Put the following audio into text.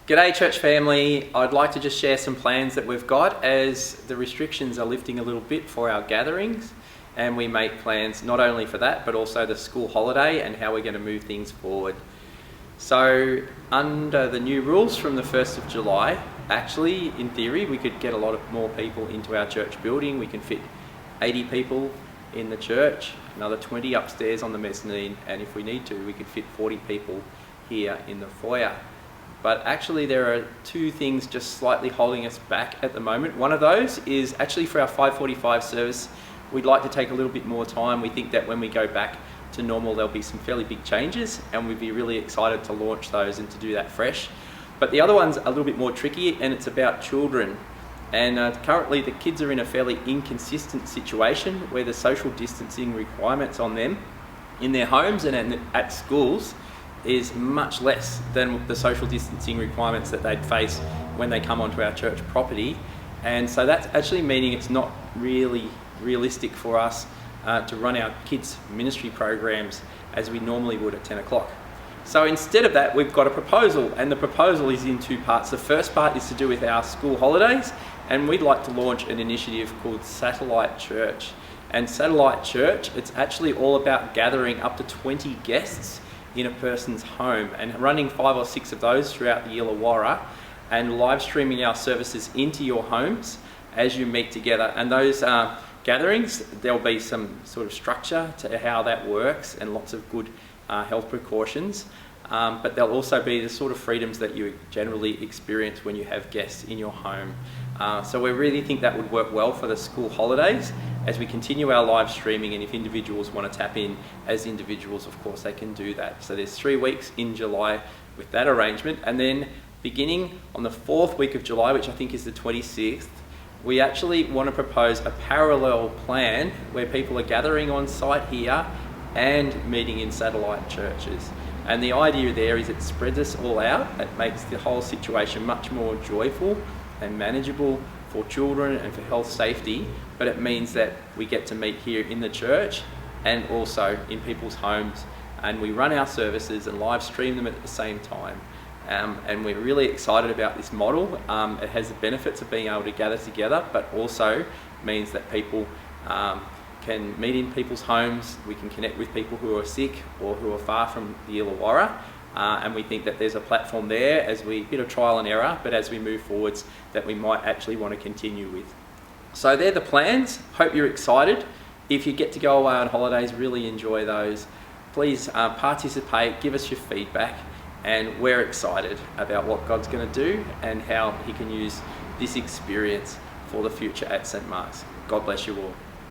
G'day church family, I'd like to just share some plans that we've got as the restrictions are lifting a little bit for our gatherings, and we make plans not only for that but also the school holiday and how we're going to move things forward. So under the new rules from the 1st of July, actually in theory we could get a lot more people into our church building. We can fit 80 people in the church, another 20 upstairs on the mezzanine, and if we need to we could fit 40 people here in the foyer. But actually there are two things just slightly holding us back at the moment. One of those is actually for our 5:45 service, we'd like to take a little bit more time. We think that when we go back to normal there'll be some fairly big changes, and we'd be really excited to launch those and to do that fresh. But the other one's a little bit more tricky, and it's about children. And currently the kids are in a fairly inconsistent situation where the social distancing requirements on them in their homes and at schools is much less than the social distancing requirements that they'd face when they come onto our church property. And so that's actually meaning it's not really realistic for us to run our kids ministry programs as we normally would at 10 o'clock. So instead of that, we've got a proposal, and the proposal is in two parts. The first part is to do with our school holidays, and we'd like to launch an initiative called Satellite Church. And Satellite Church, it's actually all about gathering up to 20 guests in a person's home and running 5 or 6 of those throughout the Illawarra and live streaming our services into your homes as you meet together. And those gatherings, there'll be some sort of structure to how that works and lots of good health precautions, but there'll also be the sort of freedoms that you generally experience when you have guests in your home. So we really think that would work well for the school holidays as we continue our live streaming, and if individuals want to tap in as individuals, of course they can do that. So there's 3 weeks in July with that arrangement, and then beginning on the 4th week of July, which I think is the 26th, we actually want to propose a parallel plan where people are gathering on site here and meeting in satellite churches. And the idea there is it spreads us all out. It makes the whole situation much more joyful and manageable for children and for health safety, but it means that we get to meet here in the church and also in people's homes, and we run our services and live stream them at the same time. And we're really excited about this model. It has the benefits of being able to gather together, but also means that people can meet in people's homes. We can connect with people who are sick or who are far from the Illawarra, and we think that there's a platform there as we bit of trial and error, but as we move forwards that we might actually want to continue with. So they're the plans. Hope you're excited. If you get to go away on holidays, really enjoy those. Please participate, give us your feedback, and we're excited about what God's going to do and how he can use this experience for the future at St. Mark's. God bless you all.